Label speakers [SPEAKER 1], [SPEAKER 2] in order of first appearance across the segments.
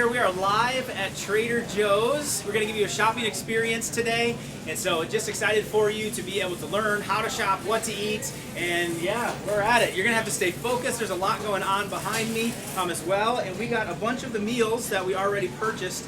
[SPEAKER 1] here. We are live at Trader Joe's. We're going to give you a shopping experience today. And so just excited for you to be able to learn how to shop, what to eat, and yeah, we're at it. You're going to have to stay focused. There's a lot going on behind me as well. And we got a bunch of the meals that we already purchased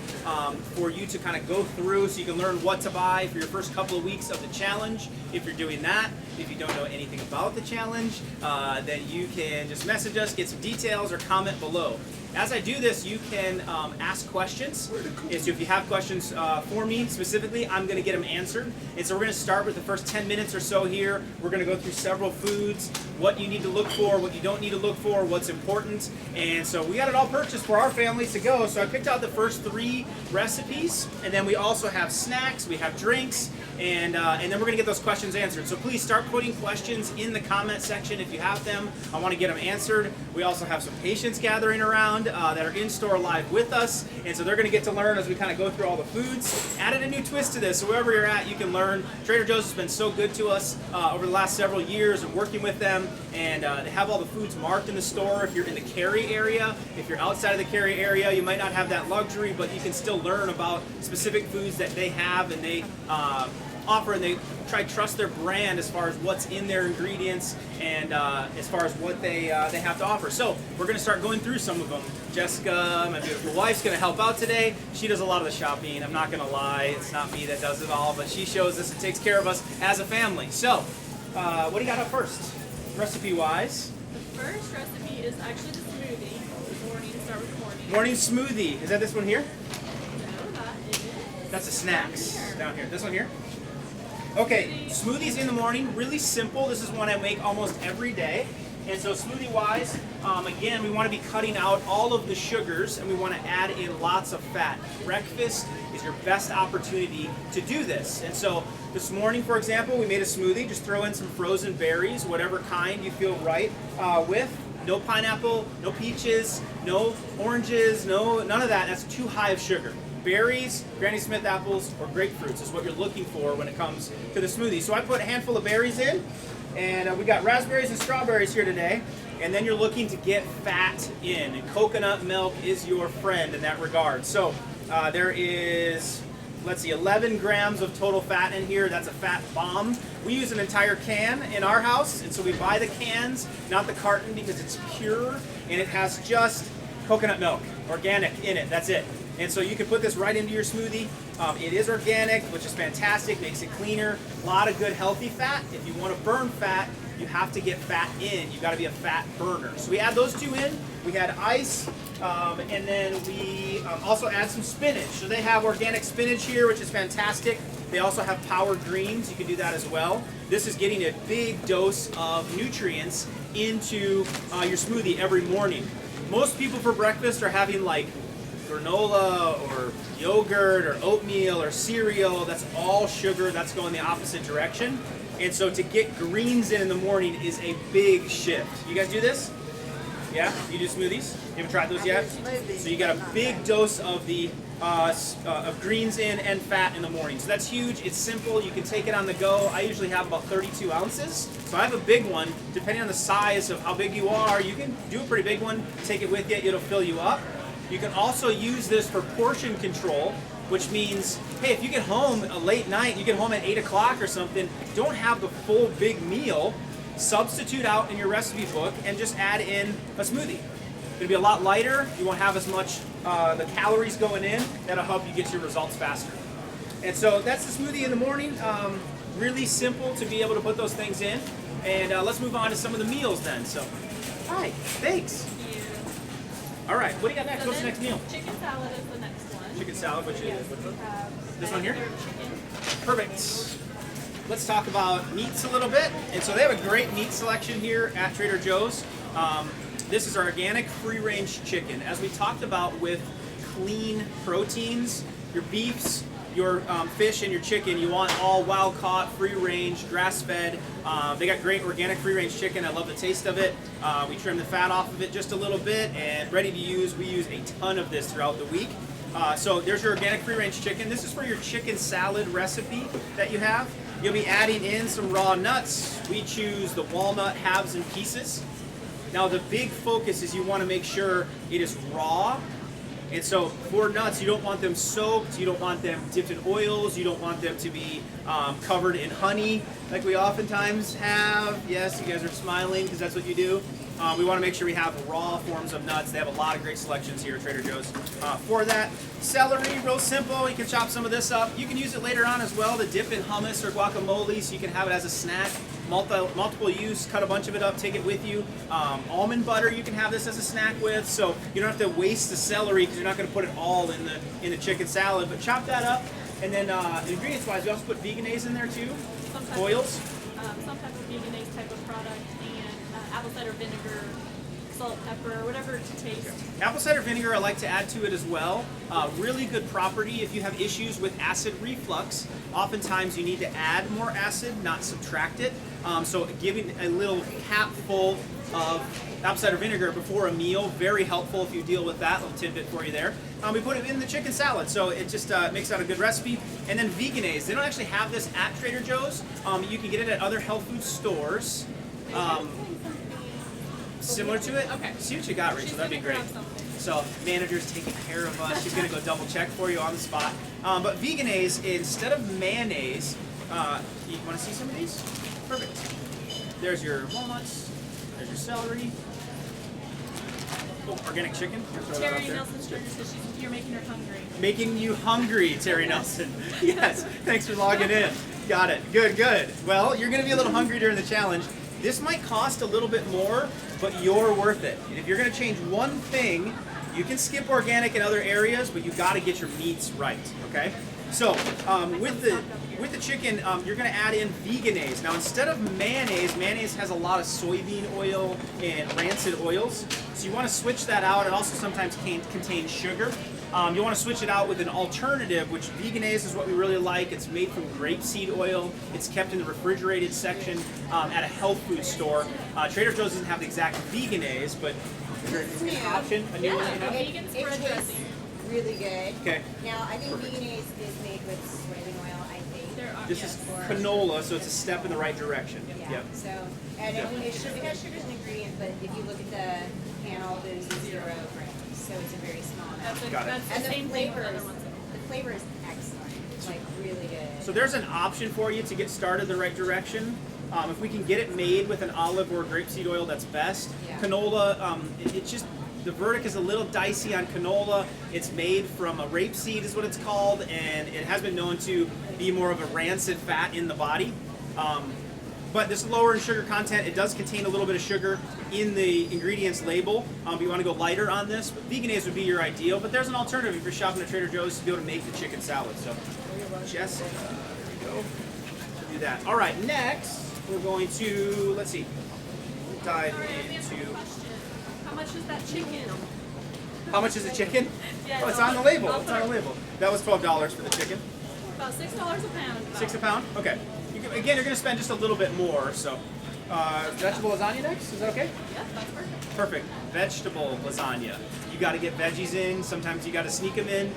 [SPEAKER 1] for you to kind of go through so you can learn what to buy for your first couple of weeks of the challenge. If you're doing that, if you don't know anything about the challenge, then you can just message us, get some details, or comment below. As I do this, you can ask questions. And so if you have questions for me specifically, I'm going to get them answered. And so we're going to start with the first 10 minutes or so here. We're going to go through several foods, what you need to look for, what you don't need to look for, what's important. And so we got it all purchased for our family to go. So I picked out the first 3 recipes. And then we also have snacks, we have drinks, and then we're going to get those questions answered. So please start putting questions in the comment section if you have them. I want to get them answered. We also have some patients gathering around that are in store live with us, and so they're going to get to learn as we kind of go through all the foods. Added a new twist to this, so wherever you're at, you can learn. Trader Joe's has been so good to us over the last several years and working with them, and they have all the foods marked in the store. If you're in the Cary area, if you're outside of the Cary area, you might not have that luxury, but you can still learn about specific foods that they have and they offer, and they try to trust their brand as far as what's in their ingredients and as far as what they have to offer. So we're going to start going through some of them. Jessica, my beautiful wife's going to help out today. She does a lot of the shopping. I'm not going to lie, it's not me that does it all, but she shows us and takes care of us as a family. So what do you got up first, recipe-wise?
[SPEAKER 2] The first recipe is actually the smoothie. Morning, start with morning.
[SPEAKER 1] Morning smoothie. Is that this one here?
[SPEAKER 2] No, that is.
[SPEAKER 1] That's the snacks down here. This one here? Okay, smoothies in the morning, really simple. This is one I make almost every day. And so smoothie-wise, again, we want to be cutting out all of the sugars and we want to add in lots of fat. Breakfast is your best opportunity to do this. And so this morning, for example, we made a smoothie. Just throw in some frozen berries, whatever kind you feel right with. No pineapple, no peaches, no oranges, none of that. That's too high of sugar. Berries, Granny Smith apples, or grapefruits is what you're looking for when it comes to the smoothie. So I put a handful of berries in, and we got raspberries and strawberries here today. And then you're looking to get fat in, and coconut milk is your friend in that regard. So there is, let's see, 11 grams of total fat in here. That's a fat bomb. We use an entire can in our house, and so we buy the cans, not the carton, because it's pure, and it has just coconut milk, organic in it, that's it. And so you can put this right into your smoothie. It is organic, which is fantastic, makes it cleaner. A lot of good healthy fat. If you want to burn fat, you have to get fat in. You've got to be a fat burner. So we add those 2 in. We had ice, and then we also add some spinach. So they have organic spinach here, which is fantastic. They also have powered greens. You can do that as well. This is getting a big dose of nutrients into your smoothie every morning. Most people for breakfast are having like granola or yogurt or oatmeal or cereal. That's all sugar. That's going the opposite direction. And so to get greens in the morning is a big shift. You guys do this? Yeah? You do smoothies? You haven't tried those yet? So you got a big dose of the of greens in and fat in the morning. So that's huge. It's simple. You can take it on the go. I usually have about 32 ounces. So I have a big one. Depending on the size of how big you are, you can do a pretty big one. Take it with you. It'll fill you up. You can also use this for portion control, which means, hey, if you get home a late night, you get home at 8 o'clock or something, don't have the full big meal, substitute out in your recipe book and just add in a smoothie. It'll be a lot lighter, you won't have as much the calories going in, that'll help you get your results faster. And so that's the smoothie in the morning, really simple to be able to put those things in. And let's move on to some of the meals then. So, hi, thanks. All right, what do you got next? What's the next meal?
[SPEAKER 2] Chicken salad is the next one.
[SPEAKER 1] Chicken salad, which
[SPEAKER 2] Yes,
[SPEAKER 1] is
[SPEAKER 2] we have
[SPEAKER 1] this one here?
[SPEAKER 2] chicken.
[SPEAKER 1] Perfect. Let's talk about meats a little bit. And so they have a great meat selection here at Trader Joe's. This is our organic free-range chicken. As we talked about with clean proteins, your beefs, your fish, and your chicken, you want all wild-caught, free-range, grass-fed. They got great organic free-range chicken. I love the taste of it. We trim the fat off of it just a little bit, and ready to use. We use a ton of this throughout the week. So there's your organic free-range chicken. This is for your chicken salad recipe that you have. You'll be adding in some raw nuts. We choose the walnut halves and pieces. Now the big focus is you want to make sure it is raw And so for nuts, you don't want them soaked, you don't want them dipped in oils, you don't want them to be covered in honey like we oftentimes have. Yes, you guys are smiling because that's what you do. We want to make sure we have raw forms of nuts. They have a lot of great selections here at Trader Joe's for that. Celery, real simple. You can chop some of this up. You can use it later on as well to dip in hummus or guacamole, so you can have it as a snack. Multiple use, cut a bunch of it up, take it with you. Almond butter, you can have this as a snack with, so you don't have to waste the celery because you're not going to put it all in the chicken salad. But chop that up, and then ingredients-wise, we also put veganese in there too. Oils.
[SPEAKER 2] Some type of veganese type of product, and apple cider vinegar, salt, pepper, whatever to taste.
[SPEAKER 1] Apple cider vinegar I like to add to it as well. Really good property if you have issues with acid reflux. Oftentimes you need to add more acid, not subtract it. So giving a little cap full of apple cider vinegar before a meal, very helpful if you deal with that. Little tidbit for you there. We put it in the chicken salad, so it just makes out a good recipe. And then veganese, they don't actually have this at Trader Joe's. You can get it at other health food stores. Similar to it?
[SPEAKER 2] Okay.
[SPEAKER 1] See what you got, Rachel. That'd be great. So manager's taking care of us. She's gonna go double check for you on the spot. But veganese, instead of mayonnaise, you wanna see some of these? Perfect. There's your walnuts, there's your celery. Oh, organic chicken. Throw that up
[SPEAKER 2] Terry
[SPEAKER 1] there.
[SPEAKER 2] Nelson Sugar says you're making her hungry.
[SPEAKER 1] Making you hungry, Terry Nelson. Yes, thanks for logging in. Got it. Good, good. Well, you're gonna be a little hungry during the challenge. This might cost a little bit more, but you're worth it. And if you're gonna change one thing, you can skip organic in other areas, but you gotta get your meats right, okay? So, with the chicken, you're gonna add in veganese. Now, instead of mayonnaise has a lot of soybean oil and rancid oils. So you wanna switch that out. It also sometimes contains sugar. You want to switch it out with an alternative, which veganese is what we really like. It's made from grapeseed oil. It's kept in the refrigerated section at a health food store. Trader Joe's doesn't have the exact veganese, but is there an option? A new one?
[SPEAKER 2] Yeah,
[SPEAKER 1] You know?
[SPEAKER 2] vegan spread dressing.
[SPEAKER 3] Really good.
[SPEAKER 1] Okay.
[SPEAKER 3] Now, I think veganese is made with soybean oil, I think.
[SPEAKER 2] There are,
[SPEAKER 1] This
[SPEAKER 2] yes.
[SPEAKER 1] is canola, so it's a step in the right direction.
[SPEAKER 3] Yeah.
[SPEAKER 1] Yep.
[SPEAKER 3] So, and
[SPEAKER 1] Yep.
[SPEAKER 3] it has sugar as an ingredient, but if you look at the panel, there's 0 grams. So it's a very small
[SPEAKER 2] That's,
[SPEAKER 3] amount.
[SPEAKER 1] Got it.
[SPEAKER 2] that's
[SPEAKER 3] And
[SPEAKER 2] the
[SPEAKER 3] the
[SPEAKER 2] same thing with
[SPEAKER 3] flavor
[SPEAKER 2] other
[SPEAKER 3] is,
[SPEAKER 2] ones.
[SPEAKER 3] the flavor is excellent. Like, really good.
[SPEAKER 1] So there's an option for you to get started the right direction. If we can get it made with an olive or grapeseed oil, that's best.
[SPEAKER 3] Yeah.
[SPEAKER 1] Canola, it's just, the verdict is a little dicey on canola. It's made from a rapeseed is what it's called, and it has been known to be more of a rancid fat in the body. But this is lower in sugar content. It does contain a little bit of sugar in the ingredients label. You want to go lighter on this, but veganese would be your ideal. But there's an alternative if you're shopping at Trader Joe's to be able to make the chicken salad. So, Jessica, there we go. Do that. All right, next we're going to, let's see, dive
[SPEAKER 2] Sorry, I answered the
[SPEAKER 1] into,
[SPEAKER 2] question. How much is that chicken?
[SPEAKER 1] how much is the chicken?
[SPEAKER 2] Yeah,
[SPEAKER 1] Oh, it's on the label.
[SPEAKER 2] I'll
[SPEAKER 1] It's on the
[SPEAKER 2] put
[SPEAKER 1] label. That was $12 for the chicken.
[SPEAKER 2] About $6 a pound.
[SPEAKER 1] $6 a pound? Okay. Again, you're going to spend just a little bit more. So, vegetable lasagna next? Is that okay?
[SPEAKER 2] Yeah, that's perfect.
[SPEAKER 1] Perfect. Vegetable lasagna. You got to get veggies in. Sometimes you got to sneak them in.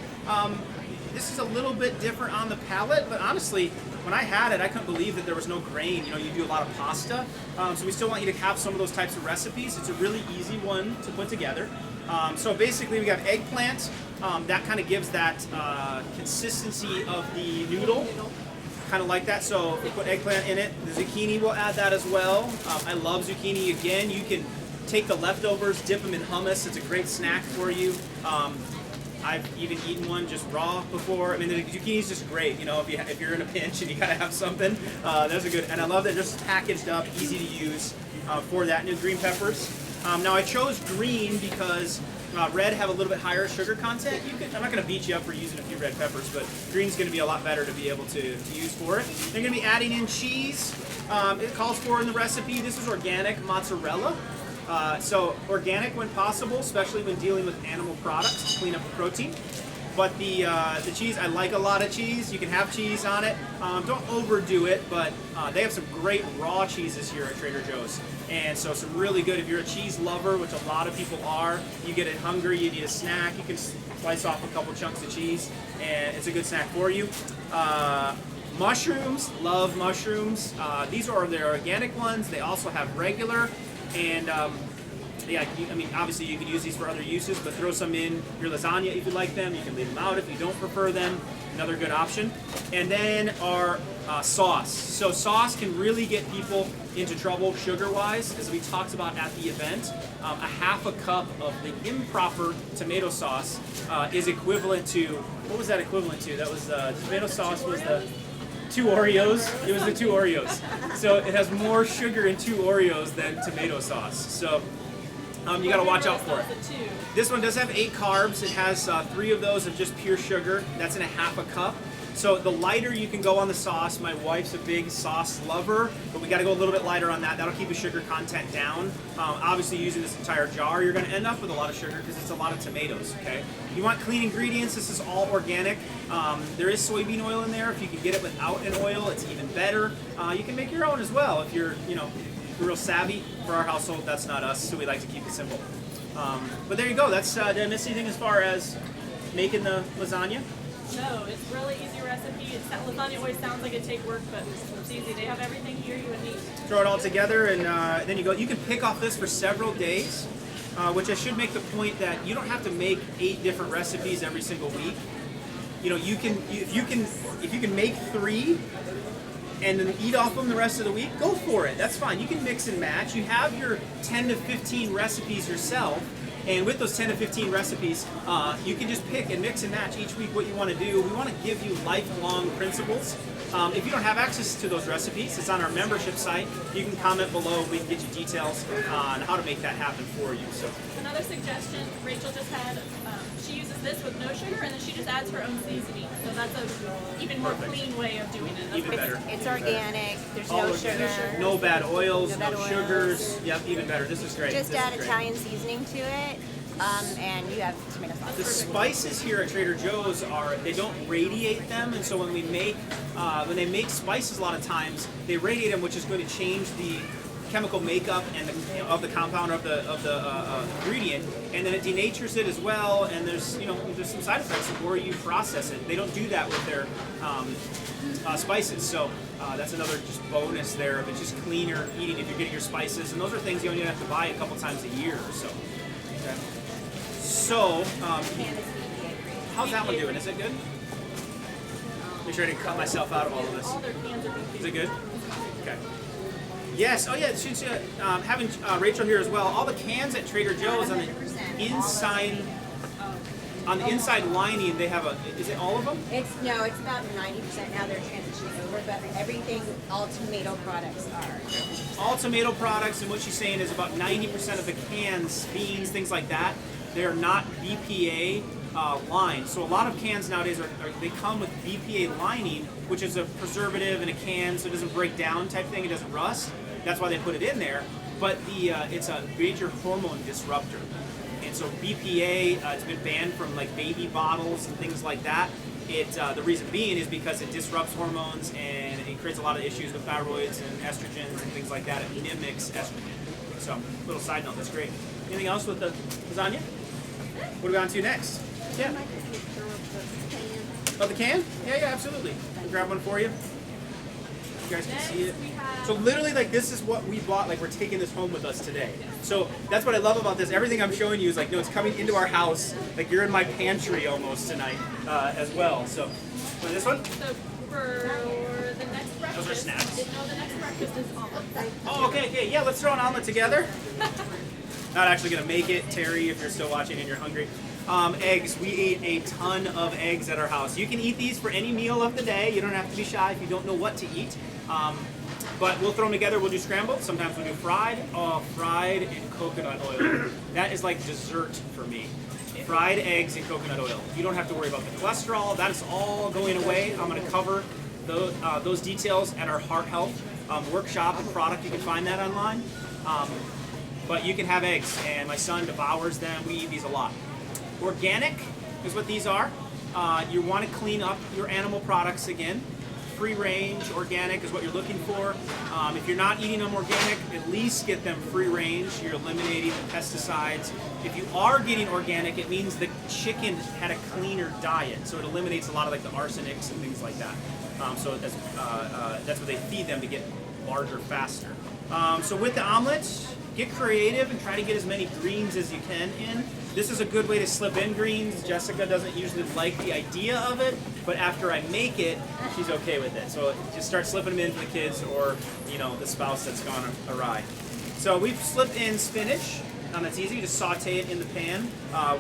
[SPEAKER 1] This is a little bit different on the palate, but honestly, when I had it, I couldn't believe that there was no grain. You know, you do a lot of pasta, so we still want you to have some of those types of recipes. It's a really easy one to put together. So basically, we got eggplant. That kind of gives that consistency of the noodle. Kind of like that, so we put eggplant in it. The zucchini, we'll add that as well. I love zucchini. Again, you can take the leftovers, dip them in hummus. It's a great snack for you. I've even eaten one just raw before. I mean, the zucchini's just great. You know, if you're in a pinch and you gotta have something, those are good. And I love that they're just packaged up, easy to use for that. New green peppers. Now I chose green because red have a little bit higher sugar content. I'm not going to beat you up for using a few red peppers, but green's going to be a lot better to be able to use for it. They're going to be adding in cheese. It calls for in the recipe. This is organic mozzarella. So organic when possible, especially when dealing with animal products to clean up the protein. But the cheese, I like a lot of cheese. You can have cheese on it. Don't overdo it, but they have some great raw cheeses here at Trader Joe's. And so some really good, if you're a cheese lover, which a lot of people are, you get it hungry, you need a snack, you can slice off a couple chunks of cheese, and it's a good snack for you. Mushrooms, love mushrooms. These are their organic ones. They also have regular, and yeah, I mean, obviously you can use these for other uses, but throw some in your lasagna if you like them. You can leave them out if you don't prefer them. Another good option. And then our sauce. So sauce can really get people into trouble sugar-wise, as we talked about at the event. A half a cup of the improper tomato sauce is equivalent to, what was that equivalent to? That was tomato sauce was the 2 Oreos. It was the 2 Oreos. So it has more sugar in 2 Oreos than tomato sauce. So you got to watch out for it. This one does have 8 carbs. It has 3 of those of just pure sugar. That's in a half a cup. So the lighter you can go on the sauce. My wife's a big sauce lover, but we got to go a little bit lighter on that. That'll keep the sugar content down. Obviously, using this entire jar, you're going to end up with a lot of sugar because it's a lot of tomatoes. Okay. You want clean ingredients. This is all organic. There is soybean oil in there. If you can get it without an oil, it's even better. You can make your own as well if you're, real savvy. For our household, that's not us, so we like to keep it simple. But there you go. That's did I miss anything as far as making the lasagna?
[SPEAKER 2] No, it's a really easy recipe. Lasagna always sounds like it takes work, but it's easy. They have everything here you would need.
[SPEAKER 1] Throw it all together, and then you go. You can pick off this for several days, which I should make the point that you don't have to make 8 different recipes every single week. You can if you can make 3 and then eat off them the rest of the week, go for it. That's fine. You can mix and match. You have your 10 to 15 recipes yourself. And with those 10 to 15 recipes, you can just pick and mix and match each week what you want to do. We want to give you lifelong principles. If you don't have access to those recipes, it's on our membership site. You can comment below. We can get you details on how to make that happen for you. So
[SPEAKER 2] another suggestion, Rachel just had, she uses this with no sugar, and then she just adds her own seasoning. So that's a even more clean way of doing it. That's
[SPEAKER 1] even better.
[SPEAKER 3] It's organic. There's
[SPEAKER 1] All
[SPEAKER 3] no
[SPEAKER 1] organic.
[SPEAKER 3] sugar.
[SPEAKER 1] No bad oils,
[SPEAKER 3] No
[SPEAKER 1] no,
[SPEAKER 3] bad oils.
[SPEAKER 1] sugars. Yep, even better. This is great.
[SPEAKER 3] Just
[SPEAKER 1] This
[SPEAKER 3] add
[SPEAKER 1] is great.
[SPEAKER 3] Italian seasoning to it, and you have tomato
[SPEAKER 1] The
[SPEAKER 3] sauce.
[SPEAKER 1] spices here at Trader Joe's they don't radiate them, and so when they make spices, a lot of times they radiate them, which is going to change the chemical makeup and of the compound of the ingredient, and then it denatures it as well. And there's some side effects the more you process it. They don't do that with their spices, so that's another just bonus there of it's just cleaner eating if you're getting your spices, and those are things you only have to buy a couple times a year or so. Okay. So, how's that one doing? Is it good? Make sure I didn't cut myself out of all of this.
[SPEAKER 2] All their cans are beef.
[SPEAKER 1] Is it good? Okay. Yes. Oh yeah. Since having Rachel here as well, all the cans at Trader Joe's on the inside, lining, they have is it all of them?
[SPEAKER 3] It's about 90% now. They're transitioning over, but everything, all tomato products are.
[SPEAKER 1] All tomato products, and what she's saying is about 90% of the cans, beans, things like that, they're not BPA lined. So a lot of cans nowadays they come with BPA lining, which is a preservative in a can, so it doesn't break down type thing, it doesn't rust. That's why they put it in there. But it's a major hormone disruptor. And so BPA, it's been banned from like baby bottles and things like that. The reason being is because it disrupts hormones and it creates a lot of issues with thyroids and estrogens and things like that. It mimics estrogen. So, little side note, that's great. Anything else with the lasagna? What are we on to next? Yeah. Oh, the can? Yeah, absolutely. I'll grab one for you. You guys can see it. So literally, like, this is what we bought. Like, we're taking this home with us today. So that's what I love about this. Everything I'm showing you is like, no, it's coming into our house. Like, you're in my pantry almost tonight as well. So, for this one?
[SPEAKER 2] So for the next breakfast,
[SPEAKER 1] Those are snacks.
[SPEAKER 2] No, the next breakfast is omelet.
[SPEAKER 1] Oh, okay. Yeah, let's throw an omelet together. Not actually going to make it, Terry, if you're still watching and you're hungry. Eggs. We ate a ton of eggs at our house. You can eat these for any meal of the day. You don't have to be shy if you don't know what to eat. But we'll throw them together. We'll do scrambled. Sometimes we'll do fried. Fried in coconut oil. That is like dessert for me. Fried eggs in coconut oil. You don't have to worry about the cholesterol. That is all going away. I'm going to cover those details at our Heart Health workshop and product. You can find that online. But you can have eggs, and my son devours them. We eat these a lot. Organic is what these are. You want to clean up your animal products again. Free range, organic is what you're looking for. If you're not eating them organic, at least get them free range. You're eliminating the pesticides. If you are getting organic, it means the chicken had a cleaner diet. So it eliminates a lot of like the arsenics and things like that. So that's what they feed them to get larger faster. So with the omelet, get creative and try to get as many greens as you can in. This is a good way to slip in greens. Jessica doesn't usually like the idea of it, but after I make it, she's okay with it. So just start slipping them in for the kids or, you know, the spouse that's gone awry. So we've slipped in spinach. That's easy. You just saute it in the pan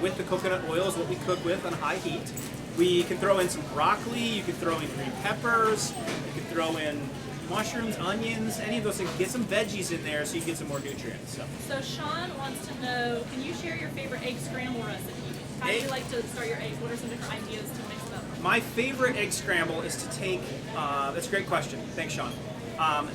[SPEAKER 1] with the coconut oil is what we cook with on high heat. We can throw in some broccoli. You can throw in green peppers. You can throw in mushrooms, onions, any of those things. Get some veggies in there so you get some more nutrients.
[SPEAKER 2] So Sean wants to know, can you share your favorite egg scramble recipe? How do you like to start your eggs? What are some different ideas to mix it up?
[SPEAKER 1] My favorite egg scramble is to take, that's a great question. Thanks, Sean.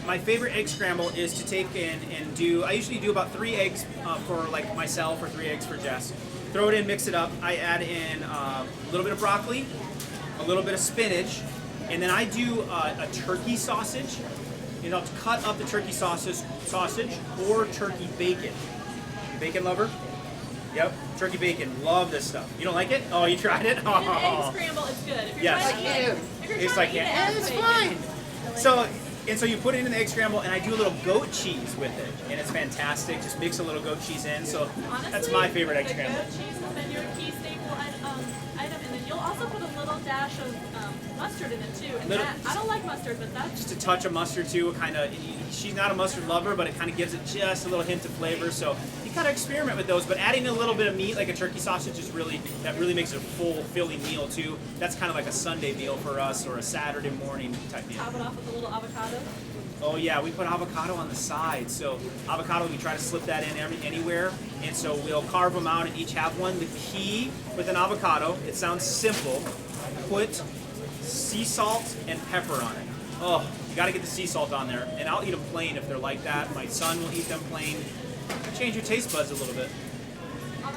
[SPEAKER 1] My favorite egg scramble is to take in and do, I usually do about 3 eggs for like myself or 3 eggs for Jess. Throw it in, mix it up. I add in a little bit of broccoli, a little bit of spinach, and then I do a turkey sausage. You know, to cut up the turkey sausage or turkey bacon. Bacon lover? Yep, turkey bacon. Love this stuff. You don't like it? Oh, you tried it?
[SPEAKER 2] In an egg scramble, it's good. If you're
[SPEAKER 1] Yes.
[SPEAKER 2] trying to eat it, if you're
[SPEAKER 1] It's
[SPEAKER 2] trying
[SPEAKER 1] like,
[SPEAKER 2] to eat
[SPEAKER 1] yeah,
[SPEAKER 2] it,
[SPEAKER 1] it's
[SPEAKER 2] bacon.
[SPEAKER 1] fine. So you put it in the egg scramble, and I do a little goat cheese with it, and it's fantastic. Just mix a little goat cheese in. So
[SPEAKER 2] Honestly,
[SPEAKER 1] that's my favorite egg
[SPEAKER 2] the
[SPEAKER 1] scramble.
[SPEAKER 2] goat cheese has been your key staple item, and then you'll also put a little dash of mustard in it too. And
[SPEAKER 1] Little-
[SPEAKER 2] that, I don't like mustard, but that's
[SPEAKER 1] Just a touch of mustard too. Kind of, she's not a mustard lover, but it kind of gives it just a little hint of flavor. So you gotta experiment with those. But adding a little bit of meat, like a turkey sausage, is really makes it a full, filling meal too. That's kind of like a Sunday meal for us, or a Saturday morning type meal.
[SPEAKER 2] top it off with a little avocado.
[SPEAKER 1] Oh yeah, we put avocado on the side. So avocado, we try to slip that in anywhere. And so we'll carve them out and each have one. The key with an avocado, it sounds simple, put sea salt and pepper on it. Oh, you gotta get the sea salt on there. And I'll eat them plain if they're like that. My son will eat them plain. Change your taste buds a little bit.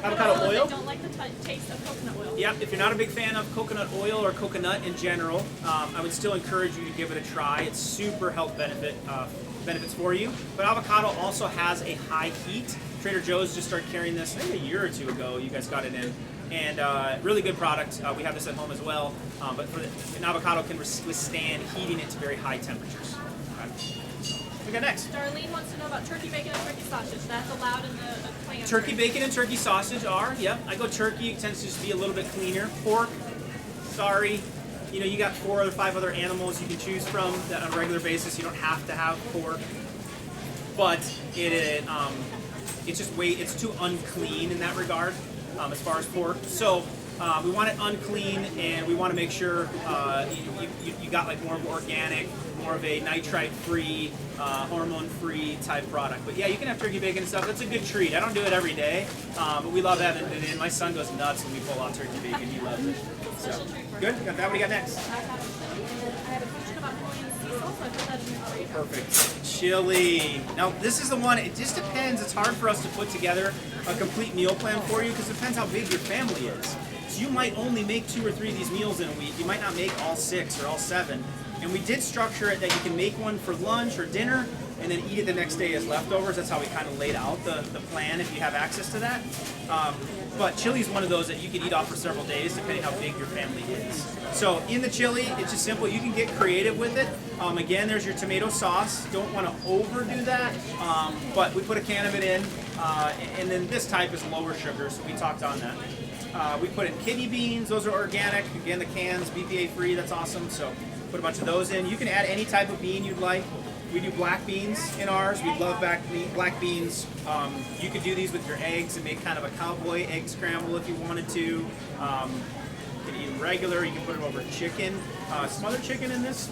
[SPEAKER 1] Avocado oil?
[SPEAKER 2] They don't like the taste of coconut oil.
[SPEAKER 1] Yep, if you're not a big fan of coconut oil or coconut in general, I would still encourage you to give it a try. It's super health benefits for you. But avocado also has a high heat. Trader Joe's just started carrying this, I think a year or 2 ago, you guys got it in. And really good product. We have this at home as well. But an avocado can withstand heating it to very high temperatures. Okay. We got next.
[SPEAKER 2] Darlene wants to know about turkey bacon and turkey sausage. That's allowed in the plan.
[SPEAKER 1] Turkey bacon and turkey sausage are, yep. I go turkey, it tends to just be a little bit cleaner. Pork, sorry. You know, you got 4 or 5 other animals you can choose from that on a regular basis. You don't have to have pork. But it's just it's too unclean in that regard as far as pork. So we want it unclean, and we want to make sure you got like more of organic, more of a nitrite-free, hormone-free type product. But yeah, you can have turkey bacon and stuff. That's a good treat. I don't do it every day, but we love having it in. My son goes nuts when we pull out turkey bacon. He loves it. So,
[SPEAKER 2] Special treat for
[SPEAKER 1] good. Got that. What do you got next?
[SPEAKER 2] I have a question about Hawaiian sea salt, so I put that in your radar.
[SPEAKER 1] Perfect. Chili. Now, this is the one, it just depends. It's hard for us to put together a complete meal plan for you because it depends how big your family is. So you might only make 2 or 3 of these meals in a week. You might not make all 6 or all 7. And we did structure it that you can make one for lunch or dinner and then eat it the next day as leftovers. That's how we kind of laid out the plan if you have access to that. But chili is one of those that you can eat off for several days depending how big your family is. So in the chili, it's just simple. You can get creative with it. Again, there's your tomato sauce. Don't want to overdo that, but we put a can of it in. And then this type is lower sugar, so we talked on that. We put in kidney beans. Those are organic. Again, the cans, BPA free. That's awesome. So put a bunch of those in. You can add any type of bean you'd like. We do black beans in ours. We love black beans. You could do these with your eggs and make kind of a cowboy egg scramble if you wanted to. You can eat them regular. You can put them over chicken. Smothered chicken in this?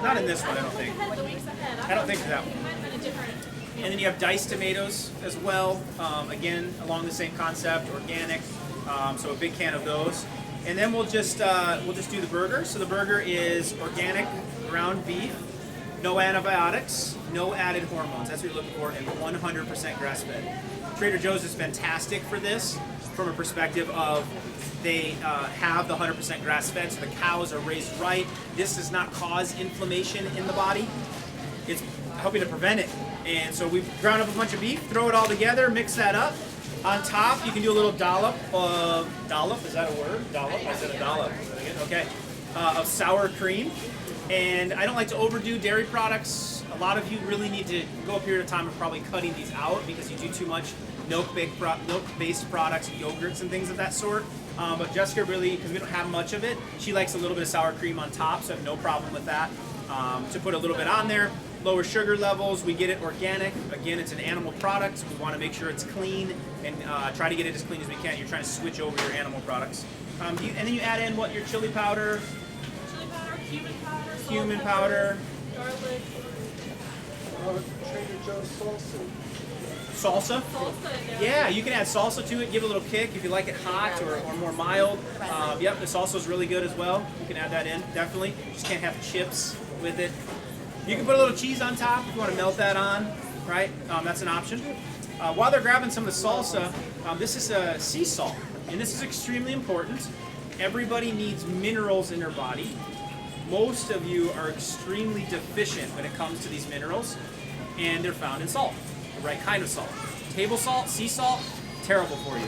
[SPEAKER 1] Not in this one, I don't think.
[SPEAKER 2] The weeks ahead.
[SPEAKER 1] I don't think that one.
[SPEAKER 2] It might have been a different.
[SPEAKER 1] And then you have diced tomatoes as well. Again, along the same concept, organic. So a big can of those. And then we'll just do the burger. So the burger is organic ground beef, no antibiotics, no added hormones. That's what you're looking for, and 100% grass-fed. Trader Joe's is fantastic for this from a perspective of they have the 100% grass-fed, so the cows are raised right. This does not cause inflammation in the body. It's helping to prevent it. And so we've ground up a bunch of beef, throw it all together, mix that up. On top, you can do a little dollop of, is that a word? Dollop? I said a dollop. Okay. Of sour cream. And I don't like to overdo dairy products A lot of you really need to go a period of time of probably cutting these out because you do too much milk-based products, yogurts and things of that sort. But Jessica really, because we don't have much of it, she likes a little bit of sour cream on top, so I have no problem with that. To put a little bit on there, lower sugar levels, we get it organic. Again, it's an animal product. We want to make sure it's clean and try to get it as clean as we can. You're trying to switch over your animal products. And then you add in what, your chili powder,
[SPEAKER 2] Cumin powder, salt,
[SPEAKER 1] cumin
[SPEAKER 2] pepper,
[SPEAKER 1] powder,
[SPEAKER 2] garlic,
[SPEAKER 4] Trader Joe's salsa.
[SPEAKER 1] salsa.
[SPEAKER 2] salsa.
[SPEAKER 1] Yeah, you can add salsa to it, give it a little kick if you like it hot or more mild. Yep, the salsa is really good as well. You can add that in, definitely. Just can't have chips with it. You can put a little cheese on top if you want to melt that on, right? That's an option. While they're grabbing some of the salsa, this is sea salt, and this is extremely important. Everybody needs minerals in their body. Most of you are extremely deficient when it comes to these minerals, and they're found in salt, the right kind of salt. Table salt, sea salt, terrible for you.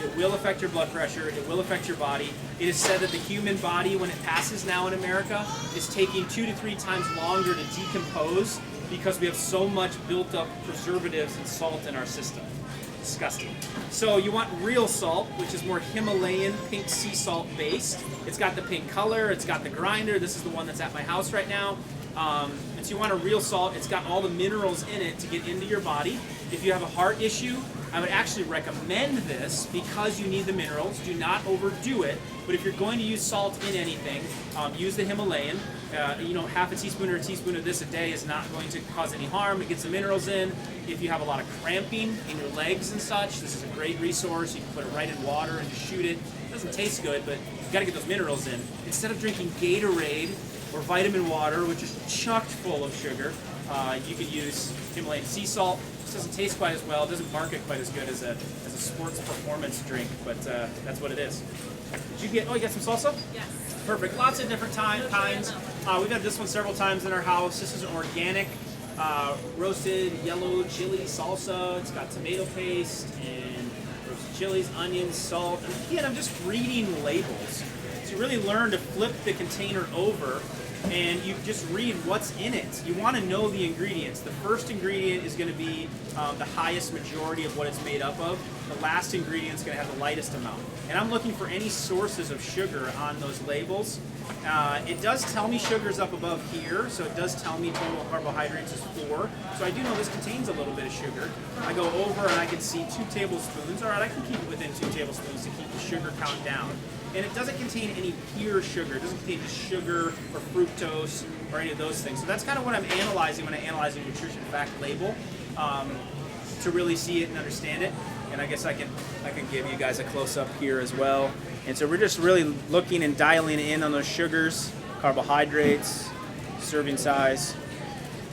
[SPEAKER 1] It will affect your blood pressure, it will affect your body. It is said that the human body, when it passes now in America, is taking 2 to 3 times longer to decompose because we have so much built up preservatives and salt in our system. Disgusting. So you want real salt, which is more Himalayan pink sea salt based. It's got the pink color, it's got the grinder. This is the one that's at my house right now. And so you want a real salt. It's got all the minerals in it to get into your body. If you have a heart issue, I would actually recommend this because you need the minerals. Do not overdo it. But if you're going to use salt in anything, use the Himalayan. Half a teaspoon or a teaspoon of this a day is not going to cause any harm. It gets the minerals in. If you have a lot of cramping in your legs and such, this is a great resource. You can put it right in water and just shoot it. It doesn't taste good, but you've got to get those minerals in. Instead of drinking Gatorade or vitamin water, which is chocked full of sugar, you could use Himalayan sea salt. This doesn't taste quite as well. It doesn't market quite as good as a sports performance drink, but that's what it is. Did you get? Oh, you got some salsa?
[SPEAKER 2] Yes.
[SPEAKER 1] Perfect. Lots of different kinds. We've had this one several times in our house. This is an organic roasted yellow chili salsa. It's got tomato paste and roasted chilies, onions, salt. And again, I'm just reading labels. So you really learn to flip the container over and you just read what's in it. You want to know the ingredients. The first ingredient is going to be the highest majority of what it's made up of. The last ingredient is going to have the lightest amount. And I'm looking for any sources of sugar on those labels. It does tell me sugar's up above here, so it does tell me total carbohydrates is 4. So I do know this contains a little bit of sugar. I go over and I can see 2 tablespoons. All right, I can keep it within 2 tablespoons to keep the sugar count down. And it doesn't contain any pure sugar. It doesn't contain just sugar or fructose or any of those things. So that's kind of what I'm analyzing when I analyze a nutrition fact label, to really see it and understand it. And I guess I can give you guys a close-up here as well. And so we're just really looking and dialing in on those sugars, carbohydrates, serving size,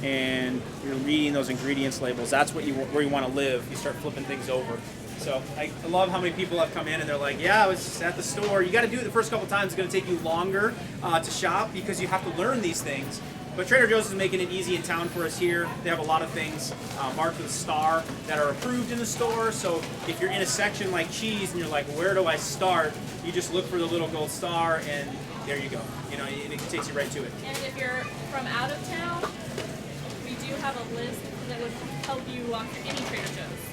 [SPEAKER 1] and you're reading those ingredients labels. That's what where you want to live. You start flipping things over. So I love how many people have come in and they're like, yeah, I was just at the store. You got to do it the first couple times. It's going to take you longer to shop because you have to learn these things. But Trader Joe's is making it easy in town for us here. They have a lot of things marked with a star that are approved in the store. So if you're in a section like cheese and you're like, where do I start? You just look for the little gold star and there you go. You know, it takes you right to it.
[SPEAKER 2] And if you're from out of town, we do have a list that would help you walk through any Trader Joe's.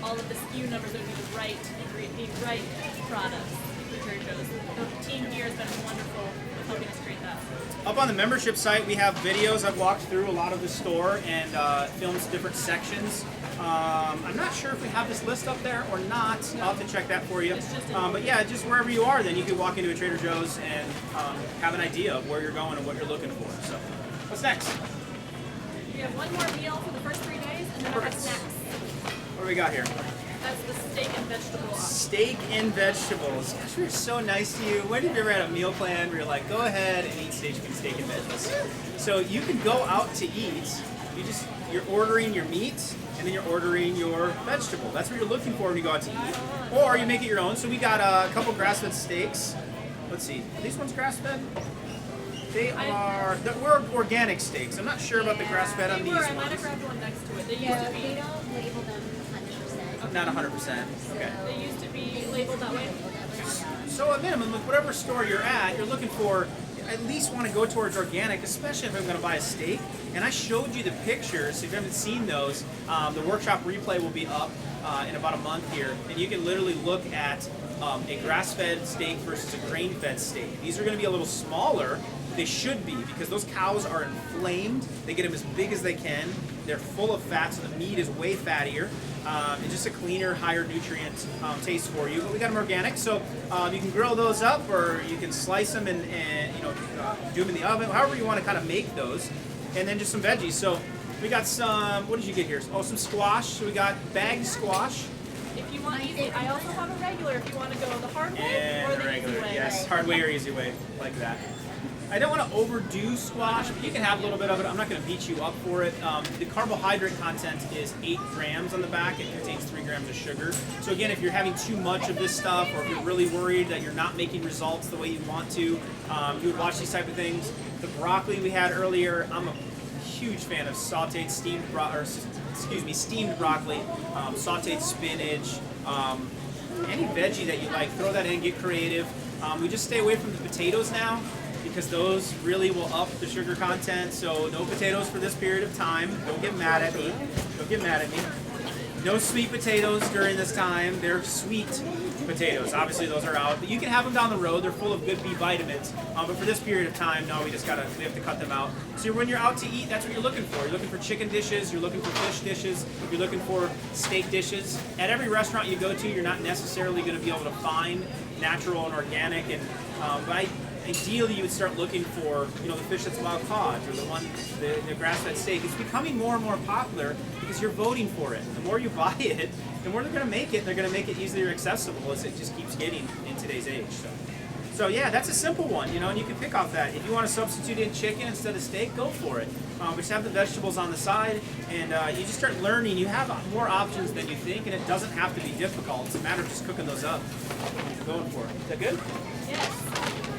[SPEAKER 2] All of the SKU numbers would be the right products for Trader Joe's. The team here has been wonderful with helping us create that.
[SPEAKER 1] Up on the membership site, we have videos. I've walked through a lot of the store and filmed different sections. I'm not sure if we have this list up there or not. I'll have to check that for you. But yeah, just wherever you are, then you can walk into a Trader Joe's and have an idea of where you're going and what you're looking for. So, what's next?
[SPEAKER 2] We have one more meal for the first 3 days, and then we'll have snacks.
[SPEAKER 1] What do we got here?
[SPEAKER 2] That's the steak and vegetable option.
[SPEAKER 1] Steak and vegetables. Gosh, we're so nice to you. When have you ever had a meal plan where you're like, go ahead and eat steak and veggies? So you can go out to eat. You're ordering your meat and then you're ordering your vegetable. That's what you're looking for when you go out to eat. Or you make it your own. So we got a couple grass-fed steaks. Let's see. Are these ones grass-fed? We're organic steaks. I'm not sure about the grass-fed on these
[SPEAKER 2] I might have
[SPEAKER 1] ones.
[SPEAKER 2] grabbed one next to it. They used
[SPEAKER 3] Yeah,
[SPEAKER 2] to be.
[SPEAKER 3] they don't label them 100%.
[SPEAKER 1] Not 100%. Okay.
[SPEAKER 2] They used to be labeled that way.
[SPEAKER 1] So at minimum, with whatever store you're at, you're looking for, at least want to go towards organic, especially if I'm going to buy a steak. And I showed you the pictures. If you haven't seen those, the workshop replay will be up in about a month here, and you can literally look at a grass-fed steak versus a grain-fed steak. These are going to be a little smaller. They should be, because those cows are inflamed. They get them as big as they can. They're full of fat, so the meat is way fattier. And just a cleaner, higher nutrient taste for you. But we got them organic, so you can grill those up, or you can slice them and do them in the oven, however you want to kind of make those. And then just some veggies. So we got some, what did you get here? Oh, some squash. So we got bagged squash.
[SPEAKER 2] If you want easy, I also have a regular if you want to go the hard way
[SPEAKER 1] And
[SPEAKER 2] or the
[SPEAKER 1] regular,
[SPEAKER 2] easy way.
[SPEAKER 1] yes, hard way or easy way, like that. I don't want to overdo squash, but you can have a little bit of it. I'm not going to beat you up for it. The carbohydrate content is 8 grams on the back. It contains 3 grams of sugar. So again, if you're having too much of this stuff, or if you're really worried that you're not making results the way you want to, you would watch these type of things. The broccoli we had earlier, I'm a huge fan of sauteed steamed broccoli, sauteed spinach, any veggie that you like, throw that in, get creative. We just stay away from the potatoes now, because those really will up the sugar content. So no potatoes for this period of time. Don't get mad at me. Don't get mad at me. No sweet potatoes during this time. They're sweet potatoes. Obviously those are out. But you can have them down the road. They're full of good B vitamins. But for this period of time, no, we have to cut them out. So when you're out to eat, that's what you're looking for. You're looking for chicken dishes. You're looking for fish dishes. You're looking for steak dishes. At every restaurant you go to, you're not necessarily going to be able to find natural and organic. And ideally, you would start looking for, the fish that's wild caught, or the grass-fed steak. It's becoming more and more popular because you're voting for it. The more you buy it, the more they're going to make it. They're going to make it easier accessible as it just keeps getting in today's age. So yeah, that's a simple one, and you can pick off that. If you want to substitute in chicken instead of steak, go for it. But just have the vegetables on the side, and you just start learning. You have more options than you think, and it doesn't have to be difficult. It's a matter of just cooking those up and going for it. Is that good?
[SPEAKER 2] Yes.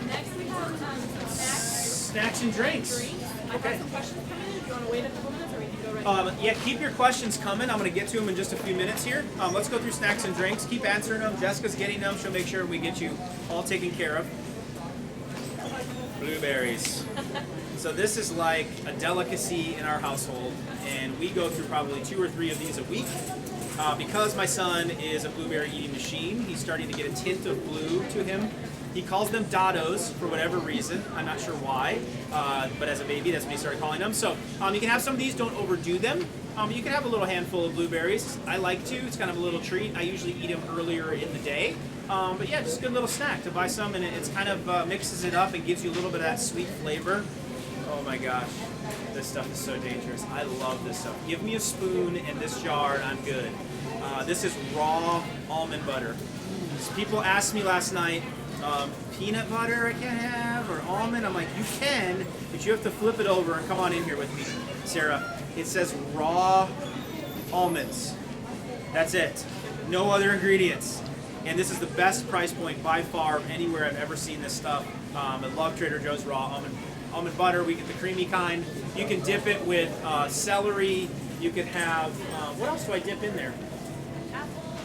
[SPEAKER 2] Next we have some
[SPEAKER 1] Snacks and drinks.
[SPEAKER 2] I've got some questions coming in. Do you want to wait a couple minutes, or we can go right now?
[SPEAKER 1] Yeah, keep your questions coming. I'm going to get to them in just a few minutes here. Let's go through snacks and drinks. Keep answering them. Jessica's getting them. She'll make sure we get you all taken care of. Blueberries. So this is like a delicacy in our household, and we go through probably 2 or 3 of these a week. Because my son is a blueberry eating machine, he's starting to get a tint of blue to him. He calls them Dados for whatever reason. I'm not sure why, but as a baby, that's what he started calling them. So you can have some of these, don't overdo them. You can have a little handful of blueberries. I like to, it's kind of a little treat. I usually eat them earlier in the day. But yeah, just a good little snack to buy some, and it's kind of mixes it up and gives you a little bit of that sweet flavor. Oh my gosh, this stuff is so dangerous. I love this stuff. Give me a spoon and this jar and I'm good. This is raw almond butter. So people asked me last night, peanut butter I can't have, or almond. I'm like, you can, but you have to flip it over and come on in here with me, Sarah. It says raw almonds. That's it. No other ingredients. And this is the best price point by far of anywhere I've ever seen this stuff. I love Trader Joe's raw almond butter. We get the creamy kind. You can dip it with celery. You can have, what else do I dip in there?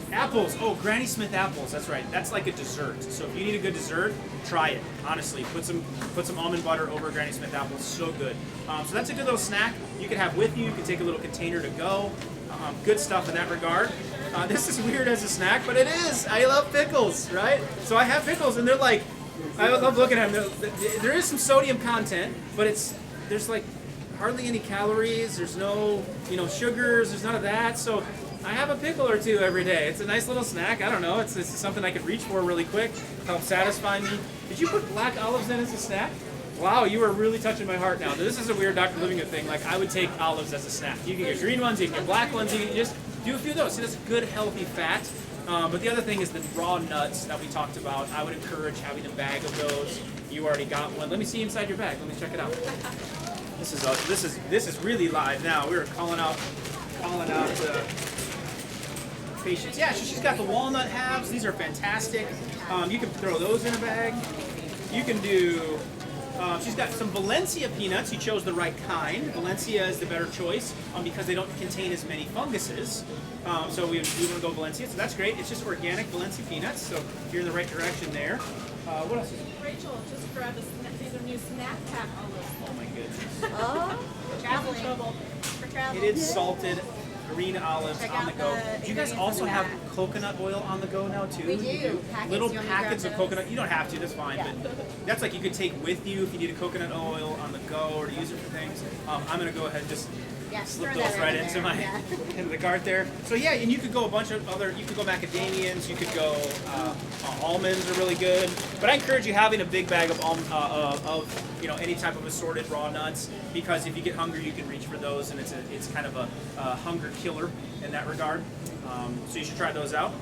[SPEAKER 1] Apples. Oh, Granny Smith apples. That's right. That's like a dessert. So if you need a good dessert, try it. Honestly, put some almond butter over Granny Smith apples. So good. So that's a good little snack you can have with you. You can take a little container to go. Good stuff in that regard. This is weird as a snack, but it is. I love pickles, right? So I have pickles, and they're like, I love looking at them. There is some sodium content, but there's like hardly any calories. There's no sugars. There's none of that. So I have a pickle or two every day. It's a nice little snack. I don't know. It's something I could reach for really quick. Help satisfy me. Did you put black olives in as a snack? Wow, you are really touching my heart now. This is a weird Dr. Livingood thing. Like, I would take olives as a snack. You can get green ones, you can get black ones, you can just do a few of those. See, that's good, healthy fat. But the other thing is the raw nuts that we talked about. I would encourage having a bag of those. You already got one. Let me see inside your bag. Let me check it out. This is really live now. We're calling out patients. Yeah, she's got the walnut halves. These are fantastic. You can throw those in a bag. You can do. She's got some Valencia peanuts. You chose the right kind. Valencia is the better choice because they don't contain as many funguses. So we want to go Valencia. So that's great. It's just organic Valencia peanuts. So you're in the right direction there. What else is
[SPEAKER 2] Rachel, just grab a snack. These are new snack pack olives.
[SPEAKER 1] Oh my goodness.
[SPEAKER 3] Oh, traveling.
[SPEAKER 2] Trouble.
[SPEAKER 3] For travel.
[SPEAKER 1] It is salted green olives
[SPEAKER 3] Check
[SPEAKER 1] on the
[SPEAKER 3] out
[SPEAKER 1] go.
[SPEAKER 3] the
[SPEAKER 1] Do you guys
[SPEAKER 3] ingredients
[SPEAKER 1] also
[SPEAKER 3] on the
[SPEAKER 1] have
[SPEAKER 3] back.
[SPEAKER 1] coconut oil on the go now too?
[SPEAKER 3] We
[SPEAKER 1] You
[SPEAKER 3] do. Packets.
[SPEAKER 1] Little
[SPEAKER 3] You want me to
[SPEAKER 1] packets
[SPEAKER 3] grab
[SPEAKER 1] of
[SPEAKER 3] those?
[SPEAKER 1] coconut. You don't have to. That's fine.
[SPEAKER 3] Yeah.
[SPEAKER 1] But that's like you could take with you if you need a coconut oil on the go or to use it for things. I'm gonna go ahead and just
[SPEAKER 3] Yeah,
[SPEAKER 1] slip
[SPEAKER 3] throw
[SPEAKER 1] those
[SPEAKER 3] that
[SPEAKER 1] right
[SPEAKER 3] in
[SPEAKER 1] into
[SPEAKER 3] there.
[SPEAKER 1] my
[SPEAKER 3] Yeah.
[SPEAKER 1] into the cart there. So yeah, and you could go a bunch of other. You could go macadamians. You could go almonds are really good. But I encourage you having a big bag of any type of assorted raw nuts because if you get hungry, you can reach for those, and it's kind of a hunger killer in that regard. So you should try those out.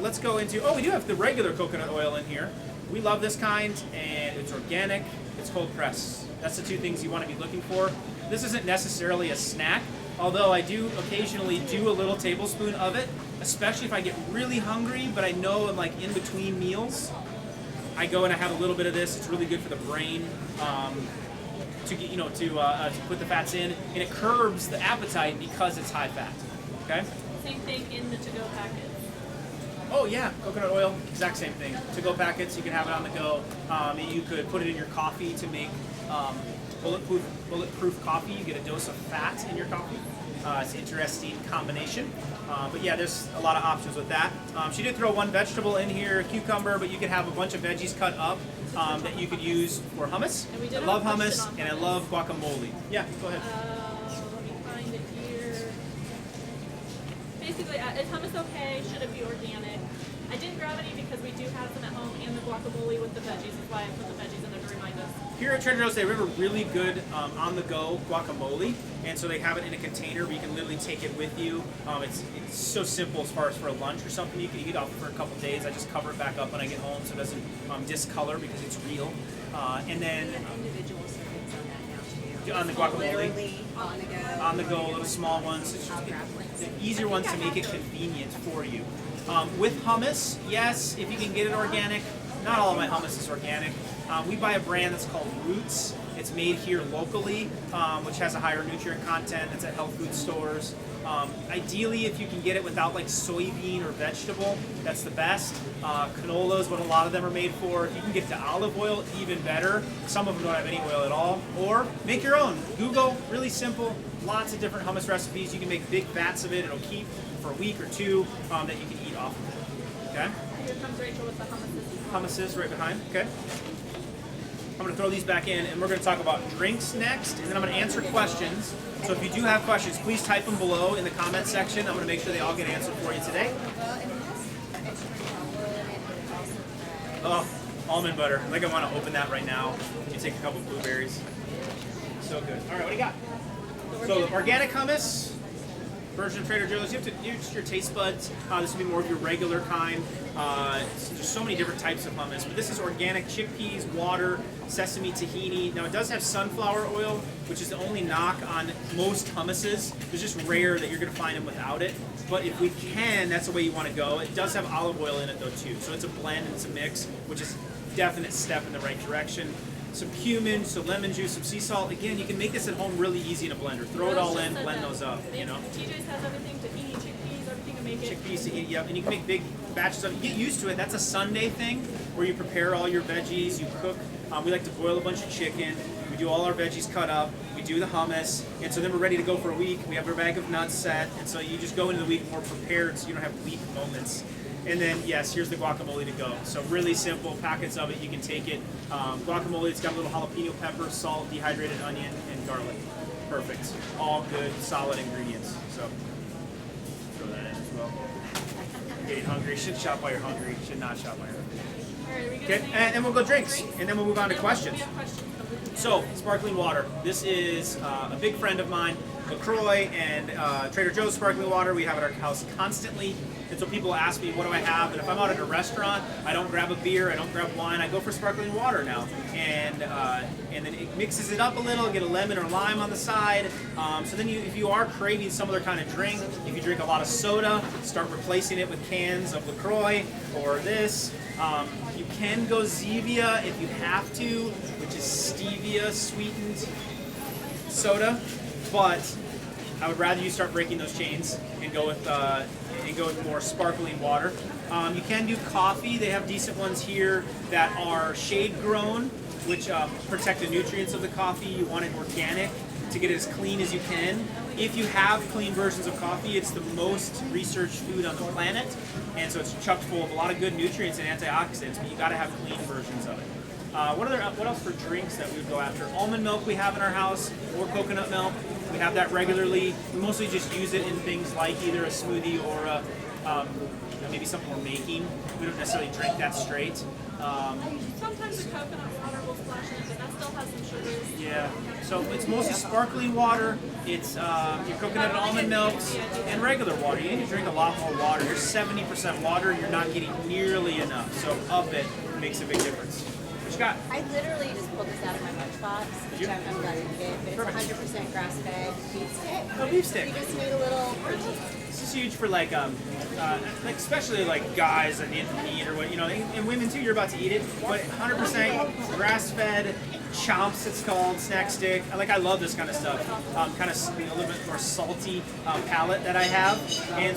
[SPEAKER 1] Let's go into. Oh, we do have the regular coconut oil in here. We love this kind, and it's organic. It's cold pressed. That's the two things you want to be looking for. This isn't necessarily a snack, although I do occasionally do a little tablespoon of it, especially if I get really hungry, but I know I'm like in between meals. I go and I have a little bit of this. It's really good for the brain to get to put the fats in, and it curbs the appetite because it's high fat. Okay.
[SPEAKER 2] Same thing in the to-go packets.
[SPEAKER 1] Oh yeah, coconut oil, exact same thing. To-go packets, you can have it on the go. You could put it in your coffee to make bulletproof coffee. You get a dose of fat in your coffee. It's an interesting combination. But yeah, there's a lot of options with that. She did throw one vegetable in here, cucumber, but you could have a bunch of veggies cut up that you could use for hummus.
[SPEAKER 2] And we did
[SPEAKER 1] I
[SPEAKER 2] have
[SPEAKER 1] love
[SPEAKER 2] a question
[SPEAKER 1] hummus
[SPEAKER 2] on
[SPEAKER 1] and I
[SPEAKER 2] hummus.
[SPEAKER 1] love guacamole. Yeah, go ahead.
[SPEAKER 2] Let me find it here. Basically, is hummus okay? Should it be organic? I didn't grab any because we do have some at home and the guacamole with the veggies. That's why I put the veggies in there to remind us.
[SPEAKER 1] Here at Trader Joe's, they have a really good on-the-go guacamole, and so they have it in a container where you can literally take it with you. It's so simple as far as for a lunch or something. You can eat off for a couple days. I just cover it back up when I get home so it doesn't discolor because it's real. And then
[SPEAKER 3] Individual servings on that now too.
[SPEAKER 1] on the guacamole,
[SPEAKER 3] Literally on the go.
[SPEAKER 1] little small ones. It's
[SPEAKER 3] I'll
[SPEAKER 1] just
[SPEAKER 3] grab one.
[SPEAKER 1] the easier ones to make it convenient for you. With hummus, yes, if you can get it organic. Not all of my hummus is organic. We buy a brand that's called Roots. It's made here locally, which has a higher nutrient content. It's at health food stores. Ideally, if you can get it without like soybean or vegetable, that's the best. Canola is what a lot of them are made for. If you can get to olive oil, even better. Some of them don't have any oil at all. Or make your own. Google, really simple. Lots of different hummus recipes. You can make big vats of it. It'll keep for a week or two that you can eat off of it. Okay?
[SPEAKER 2] Here comes Rachel with the hummuses.
[SPEAKER 1] Hummuses right behind. Okay. I'm going to throw these back in, and we're going to talk about drinks next, and then I'm going to answer questions. So if you do have questions, please type them below in the comment section. I'm going to make sure they all get answered for you today.
[SPEAKER 3] Well, and it has extra chocolate and it's also fried.
[SPEAKER 1] Oh, almond butter. I think I want to open that right now. You take a couple blueberries. So good. All right, what do you got? So organic hummus, version of Trader Joe's. You have to use your taste buds. This would be more of your regular kind. There's so many different types of hummus, but this is organic chickpeas, water, sesame tahini. Now it does have sunflower oil, which is the only knock on most hummuses. It's just rare that you're going to find them without it. But if we can, that's the way you want to go. It does have olive oil in it though too, so it's a blend and it's a mix, which is a definite step in the right direction. Some cumin, some lemon juice, some sea salt. Again, you can make this at home really easy in a blender. Throw it all in, blend those up. You know.
[SPEAKER 2] TJ's has everything, tahini, chickpeas, everything to make it.
[SPEAKER 1] Chickpeas to eat, yep, and you can make big batches of it. You get used to it. That's a Sunday thing where you prepare all your veggies, you cook. We like to boil a bunch of chicken. We do all our veggies cut up. We do the hummus, and so then we're ready to go for a week. We have our bag of nuts set, and so you just go into the week more prepared so you don't have weak moments. And then, yes, here's the guacamole to go. So really simple, packets of it, you can take it. Guacamole, it's got a little jalapeno pepper, salt, dehydrated onion, and garlic. Perfect. All good, solid ingredients. So throw that in as well. Getting hungry. Should shop while you're hungry. Should not shop while you're hungry.
[SPEAKER 2] All right, are we good?
[SPEAKER 1] Okay, and then we'll go drinks, and then we'll move on to questions.
[SPEAKER 2] We have questions.
[SPEAKER 1] So, sparkling water. This is a big friend of mine, LaCroix, and Trader Joe's sparkling water. We have at our house constantly. And so people ask me, what do I have? And if I'm out at a restaurant, I don't grab a beer, I don't grab wine, I go for sparkling water now. And then it mixes it up a little, get a lemon or lime on the side. So then if you are craving some other kind of drink, if you drink a lot of soda, start replacing it with cans of LaCroix or this. You can go Zevia if you have to, which is stevia sweetened soda, but I would rather you start breaking those chains and go with more sparkling water. You can do coffee. They have decent ones here that are shade grown, which protect the nutrients of the coffee. You want it organic to get it as clean as you can. If you have clean versions of coffee, it's the most researched food on the planet, and so it's chock full of a lot of good nutrients and antioxidants, but you got to have clean versions of it. What else for drinks that we would go after? Almond milk we have in our house, or coconut milk. We have that regularly. We mostly just use it in things like either a smoothie or maybe something we're making. We don't necessarily drink that straight.
[SPEAKER 2] Sometimes the coconut water will splash in it, but that still has some sugars.
[SPEAKER 1] Yeah, so it's mostly sparkling water, it's your coconut and almond milks, and regular water. You need to drink a lot more water. You're 70% water, you're not getting nearly enough. So up it makes a big difference. What you got?
[SPEAKER 3] I literally just pulled this out of my lunchbox, which I'm glad to get, but it's 100% grass-fed beef stick.
[SPEAKER 1] Oh, beef stick.
[SPEAKER 3] You just need a little protein.
[SPEAKER 1] This is huge for like especially like guys that need meat or what, you know, and women too, you're about to eat it, but 100% grass-fed, chomps it's called, snack stick. I love this kind of stuff. Kind of a little bit more salty palate that I have.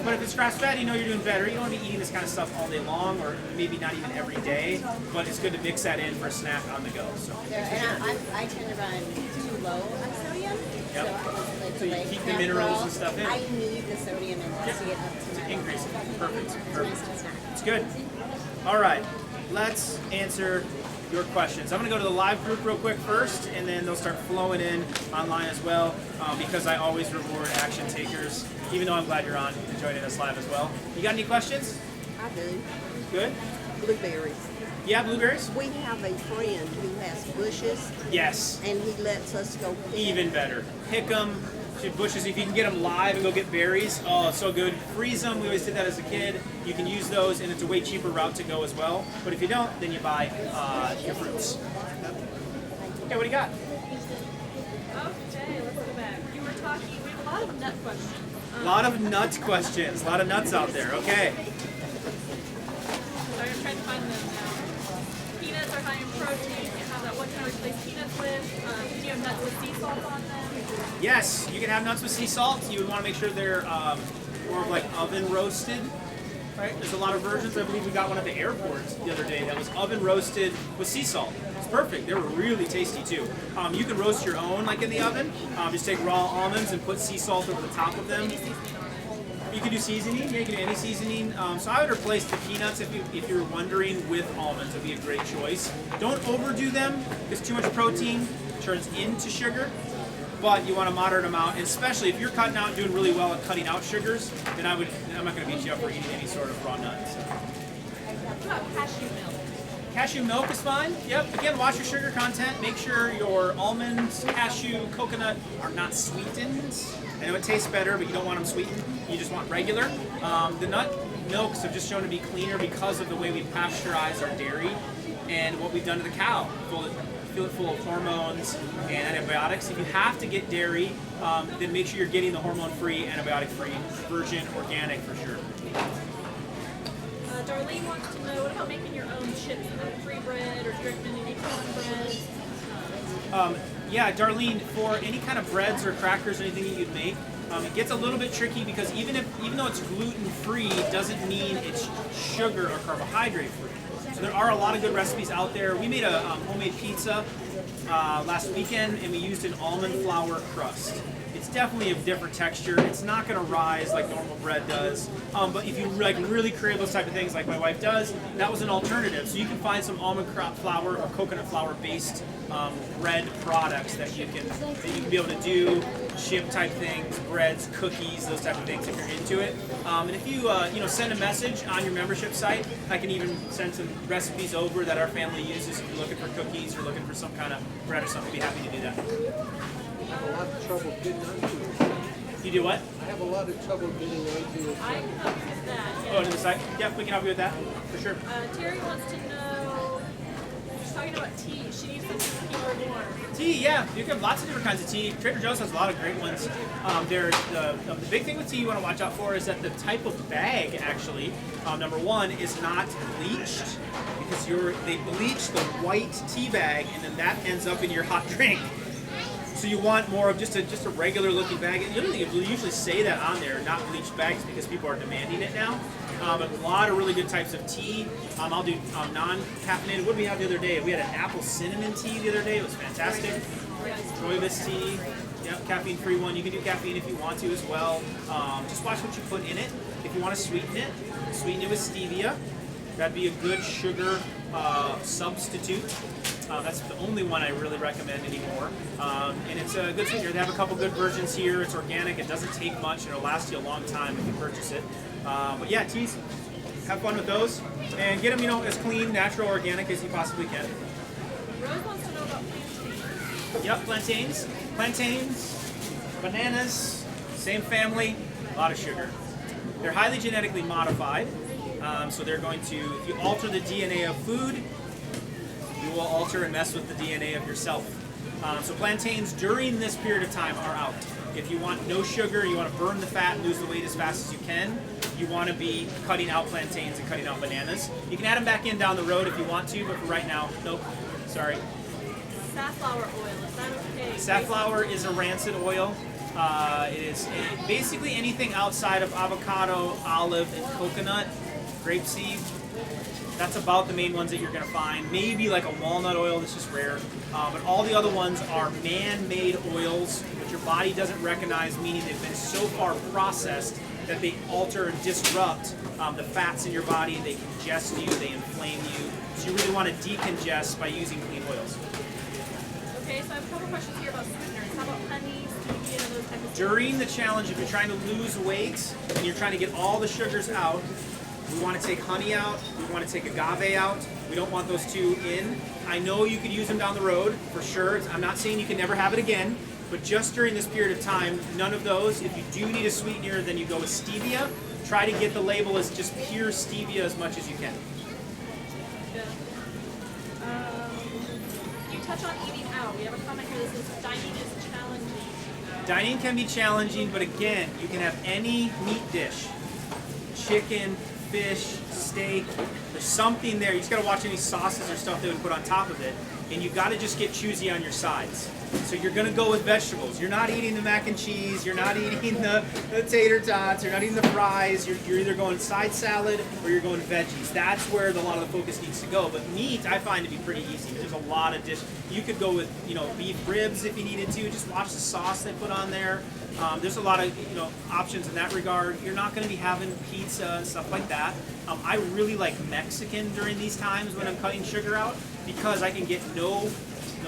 [SPEAKER 1] But if it's grass-fed, you know you're doing better. You don't want to be eating this kind of stuff all day long, or maybe not even every day, but it's good to mix that in for a snack on the go. So.
[SPEAKER 3] And I tend to run too low on sodium.
[SPEAKER 1] Yep.
[SPEAKER 3] So,
[SPEAKER 1] So you keep the minerals and stuff in.
[SPEAKER 3] I need the sodium in this to get up to my
[SPEAKER 1] Increase it. Perfect.
[SPEAKER 3] It's a
[SPEAKER 1] Perfect.
[SPEAKER 3] nice little snack.
[SPEAKER 1] It's good. All right, let's answer your questions. I'm going to go to the live group real quick first, and then they'll start flowing in online as well, because I always reward action takers, even though I'm glad you're on and joining us live as well. You got any questions?
[SPEAKER 4] I do.
[SPEAKER 1] Good?
[SPEAKER 4] Blueberries.
[SPEAKER 1] Yeah, blueberries?
[SPEAKER 4] We have a friend who has bushes,
[SPEAKER 1] Yes.
[SPEAKER 4] and he lets us go pick.
[SPEAKER 1] Even better. Pick them. Bushes, if you can get them live and go get berries, oh, so good. Freeze them. We always did that as a kid. You can use those, and it's a way cheaper route to go as well. But if you don't, then you buy your fruits. Okay, what do you got?
[SPEAKER 2] Okay, let's go back. You were talking, we have a lot of nut questions.
[SPEAKER 1] A lot of nut questions. A lot of nuts out there. Okay.
[SPEAKER 2] So I'm trying to find them now. Peanuts are high in protein. You have that. What can I replace peanuts with? Do you have nuts with sea salt on them?
[SPEAKER 1] Yes, you can have nuts with sea salt. You would want to make sure they're more of like oven roasted. Right? There's a lot of versions. I believe we got one at the airport the other day that was oven roasted with sea salt. It's perfect. They were really tasty too. You can roast your own like in the oven. Just take raw almonds and put sea salt over the top of them. You can do seasoning. Yeah, you can do any seasoning. So I would replace the peanuts if you're wondering with almonds. It'd be a great choice. Don't overdo them because too much protein turns into sugar. But you want a moderate amount, and especially if you're cutting out and doing really well at cutting out sugars, then I'm not going to beat you up for eating any sort of raw nuts.
[SPEAKER 2] What about cashew milk?
[SPEAKER 1] Cashew milk is fine. Yep. Again, watch your sugar content. Make sure your almonds, cashew, coconut are not sweetened. I know it tastes better, but you don't want them sweetened. You just want regular. The nut milks have just shown to be cleaner because of the way we pasteurize our dairy and what we've done to the cow. Fill it full of hormones and antibiotics. If you have to get dairy, then make sure you're getting the hormone-free, antibiotic-free virgin organic for sure.
[SPEAKER 2] Darlene wants to know, what about making your own chips and free bread or dripping in any cornbread?
[SPEAKER 1] Yeah, Darlene, for any kind of breads or crackers or anything that you'd make, it gets a little bit tricky because even though it's gluten-free, doesn't mean it's sugar or carbohydrate-free. So there are a lot of good recipes out there. We made a homemade pizza last weekend, and we used an almond flour crust. It's definitely a different texture. It's not going to rise like normal bread does. But if you really crave those type of things like my wife does, that was an alternative. So you can find some almond flour or coconut flour based bread products that you can be able to do, chip type things, breads, cookies, those type of things if you're into it. And if you send a message on your membership site, I can even send some recipes over that our family uses if you're looking for cookies or looking for some kind of bread or something. We'd be happy to do that.
[SPEAKER 5] I have a lot of trouble getting onto it.
[SPEAKER 1] You do what?
[SPEAKER 5] I have a lot of trouble getting onto it.
[SPEAKER 2] I can help you with that.
[SPEAKER 1] Oh, to the site? Yep, we can help you with that, for sure.
[SPEAKER 2] Terry wants to know, she's talking about tea. She needs something to keep her warm.
[SPEAKER 1] Tea, yeah. You can have lots of different kinds of tea. Trader Joe's has a lot of great ones. The big thing with tea you want to watch out for is that the type of bag, actually, number one, is not bleached because they bleach the white tea bag and then that ends up in your hot drink. So you want more of just a regular looking bag. And literally, you'll usually say that on there, not bleached bags, because people are demanding it now. A lot of really good types of tea. I'll do non-caffeinated. What did we have the other day? We had an apple cinnamon tea the other day. It was fantastic. Rooibos tea. Yep, caffeine-free one. You can do caffeine if you want to as well. Just watch what you put in it. If you want to sweeten it with stevia. That'd be a good sugar substitute. That's the only one I really recommend anymore. And it's a good sweetener. They have a couple good versions here. It's organic. It doesn't take much, and it'll last you a long time if you purchase it. But yeah, teas. Have fun with those, and get them, as clean, natural, organic as you possibly can.
[SPEAKER 2] Rose wants to know about plantains.
[SPEAKER 1] Yep, plantains, bananas, same family, a lot of sugar. They're highly genetically modified, so they're going to, if you alter the DNA of food, you will alter and mess with the DNA of yourself. So plantains during this period of time are out. If you want no sugar, you want to burn the fat and lose the weight as fast as you can, you want to be cutting out plantains and cutting out bananas. You can add them back in down the road if you want to, but for right now, nope, sorry.
[SPEAKER 2] Safflower oil, is that okay?
[SPEAKER 1] Safflower is a rancid oil. It is basically anything outside of avocado, olive, and coconut, grapeseed. That's about the main ones that you're going to find. Maybe like a walnut oil, that's just rare. But all the other ones are man-made oils, which your body doesn't recognize, meaning they've been so far processed that they alter and disrupt the fats in your body. They congest you, they inflame you. So you really want to decongest by using clean oils.
[SPEAKER 2] Okay, so I have a couple questions here about sweeteners. How about honey, stevia, and those types of things?
[SPEAKER 1] During the challenge, if you're trying to lose weight and you're trying to get all the sugars out, we want to take honey out, we want to take agave out. We don't want those two in. I know you could use them down the road, for sure. I'm not saying you can never have it again, but just during this period of time, none of those. If you do need a sweetener, then you go with stevia. Try to get the label as just pure stevia as much as you can.
[SPEAKER 2] Yeah. You touch on eating out. We have a comment here that says dining is challenging.
[SPEAKER 1] Dining can be challenging, but again, you can have any meat dish. Chicken, fish, steak, there's something there. You just gotta watch any sauces or stuff they would put on top of it. And you gotta just get choosy on your sides. So you're gonna go with vegetables. You're not eating the mac and cheese, you're not eating the tater tots, you're not eating the fries, you're either going side salad or you're going veggies. That's where a lot of the focus needs to go. But meat, I find to be pretty easy. There's a lot of dishes. You could go with, beef ribs if you needed to. Just watch the sauce they put on there. There's a lot of, options in that regard. You're not gonna be having pizza and stuff like that. I really like Mexican during these times when I'm cutting sugar out because I can get no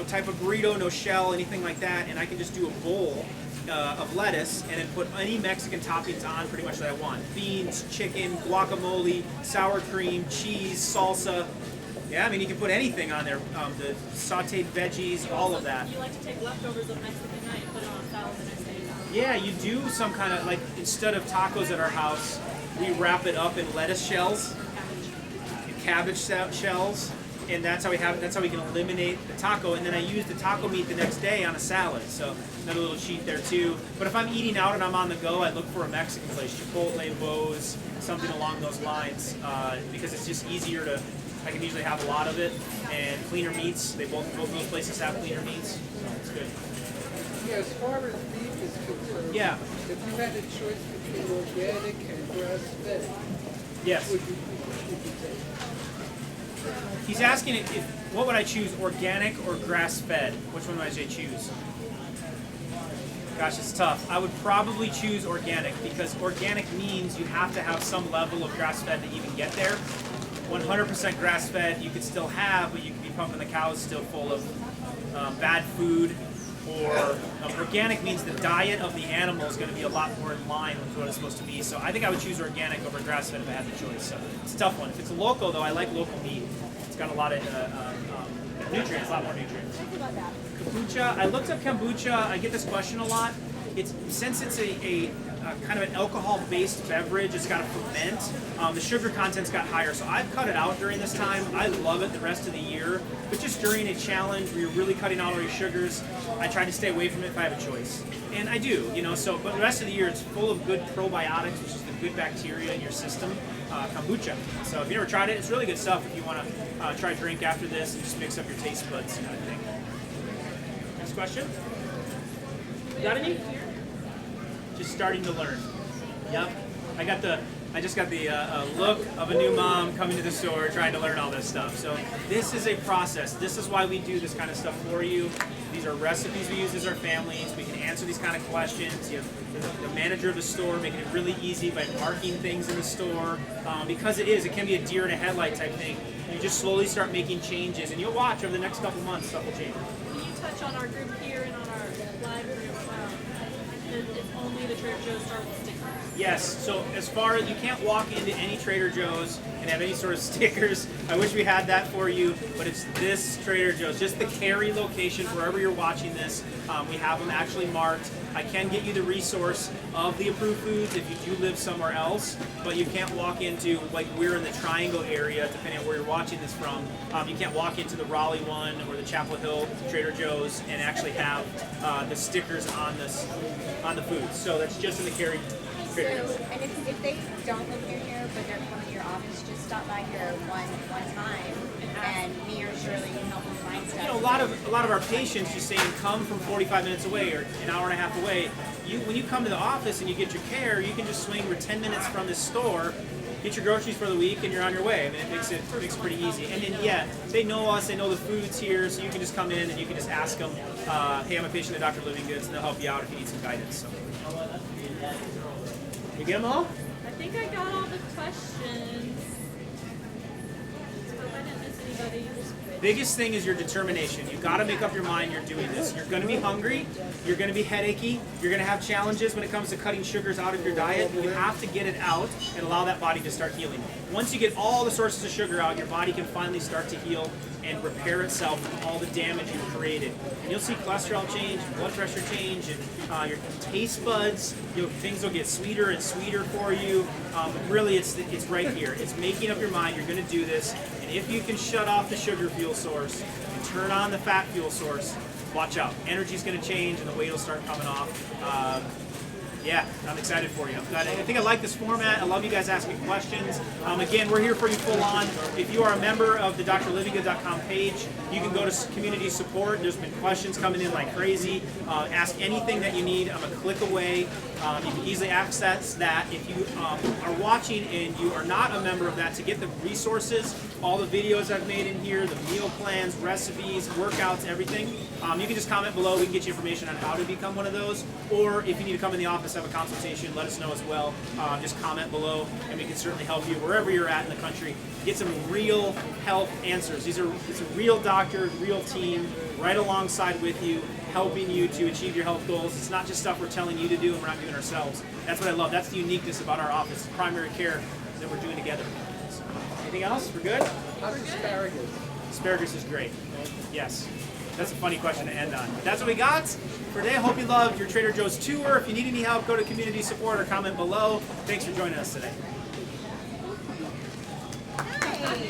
[SPEAKER 1] type of burrito, no shell, anything like that, and I can just do a bowl of lettuce and then put any Mexican toppings on pretty much that I want. Beans, chicken, guacamole, sour cream, cheese, salsa. Yeah, I mean, you can put anything on there. The sauteed veggies, all of that.
[SPEAKER 2] You like to take leftovers of Mexican night and put it on salad the next day.
[SPEAKER 1] Yeah, you do some kind of, instead of tacos at our house, we wrap it up in lettuce shells and cabbage shells. And that's how we have it. That's how we can eliminate the taco. And then I use the taco meat the next day on a salad. So another little cheat there too. But if I'm eating out and I'm on the go, I look for a Mexican place, Chipotle, Bo's, something along those lines, because it's just easier to. I can usually have a lot of it and cleaner meats. Both those places have cleaner meats, so it's good.
[SPEAKER 5] Yeah, as far as beef is concerned,
[SPEAKER 1] Yeah.
[SPEAKER 5] if you had a choice between organic and grass-fed,
[SPEAKER 1] Yes.
[SPEAKER 5] would you take?
[SPEAKER 1] He's asking what would I choose, organic or grass-fed? Which one would I say choose? Gosh, it's tough. I would probably choose organic because organic means you have to have some level of grass-fed to even get there. 100% grass-fed you could still have, but you could be pumping the cows still full of bad food. Or organic means the diet of the animal is going to be a lot more in line with what it's supposed to be. So I think I would choose organic over grass-fed if I had the choice. So it's a tough one. If it's local, though, I like local meat. It's got a lot of nutrients, a lot more nutrients. Kombucha. I looked up kombucha. I get this question a lot. Since it's a kind of an alcohol-based beverage, it's got to ferment. The sugar content's got higher, so I've cut it out during this time. I love it the rest of the year, but just during a challenge where you're really cutting out all your sugars, I try to stay away from it if I have a choice, and I do. But the rest of the year it's full of good probiotics, which is the good bacteria in your system. Kombucha. So if you never tried it, it's really good stuff. If you want to try a drink after this and just mix up your taste buds, kind of thing. Next question. Got any? Just starting to learn. Yep. I got the I just got the look of a new mom coming to the store trying to learn all this stuff. So this is a process. This is why we do this kind of stuff for you. These are recipes we use as our families. We can answer these kind of questions. You have the manager of the store making it really easy by marking things in the store. Because it can be a deer in a headlight type thing. You just slowly start making changes, and you'll watch over the next couple months stuff will change.
[SPEAKER 2] Can you touch on our group here and on our live group? It's only the Trader Joe's Star with stickers.
[SPEAKER 1] Yes, so as far as you can't walk into any Trader Joe's and have any sort of stickers. I wish we had that for you, but it's this Trader Joe's, just the Cary location, wherever you're watching this. We have them actually marked. I can get you the resource of the approved foods if you do live somewhere else, but you can't walk into, like we're in the Triangle area, depending on where you're watching this from. You can't walk into the Raleigh one or the Chapel Hill Trader Joe's and actually have the stickers on the foods. So that's just in the Cary Trader Joe's.
[SPEAKER 3] And if they don't live near here, but they're coming to your office, just stop by here one time, and me or Shirley can help them find stuff.
[SPEAKER 1] You know, a lot of our patients just saying come from 45 minutes away or an hour and a half away. When you come to the office and you get your care, you can just swing for 10 minutes from this store, get your groceries for the week, and you're on your way. I mean, it makes it pretty easy. And then, yeah, they know us, they know the food's here, so you can just come in and you can just ask them, hey, I'm a patient at Dr. Living Goods, and they'll help you out if you need some guidance. So. You get them all?
[SPEAKER 2] I think I got all the questions. Hope I didn't miss anybody.
[SPEAKER 1] Biggest thing is your determination. You've got to make up your mind you're doing this. You're going to be hungry, you're going to be headachy, you're going to have challenges when it comes to cutting sugars out of your diet. You have to get it out and allow that body to start healing. Once you get all the sources of sugar out, your body can finally start to heal and repair itself from all the damage you've created. And you'll see cholesterol change, blood pressure change, and your taste buds, things will get sweeter and sweeter for you. Really, it's right here. It's making up your mind you're going to do this. And if you can shut off the sugar fuel source and turn on the fat fuel source, watch out. Energy's going to change and the weight will start coming off. Yeah, I'm excited for you. I think I like this format. I love you guys asking questions. Again, we're here for you full on. If you are a member of the drlivinggood.com page, you can go to community support. There's been questions coming in like crazy. Ask anything that you need. I'm a click away. You can easily access that. If you are watching and you are not a member of that, to get the resources, all the videos I've made in here, the meal plans, recipes, workouts, everything, you can just comment below. We can get you information on how to become one of those. Or if you need to come in the office, have a consultation, let us know as well. Just comment below and we can certainly help you wherever you're at in the country. Get some real health answers. It's a real doctor, real team right alongside with you, helping you to achieve your health goals. It's not just stuff we're telling you to do and we're not doing ourselves. That's what I love. That's the uniqueness about our office, primary care that we're doing together. So, anything else? We're good?
[SPEAKER 5] How's asparagus?
[SPEAKER 1] Asparagus is great. Yes. That's a funny question to end on. But that's what we got for today. I hope you loved your Trader Joe's tour. If you need any help, go to community support or comment below. Thanks for joining us today.
[SPEAKER 3] Hi.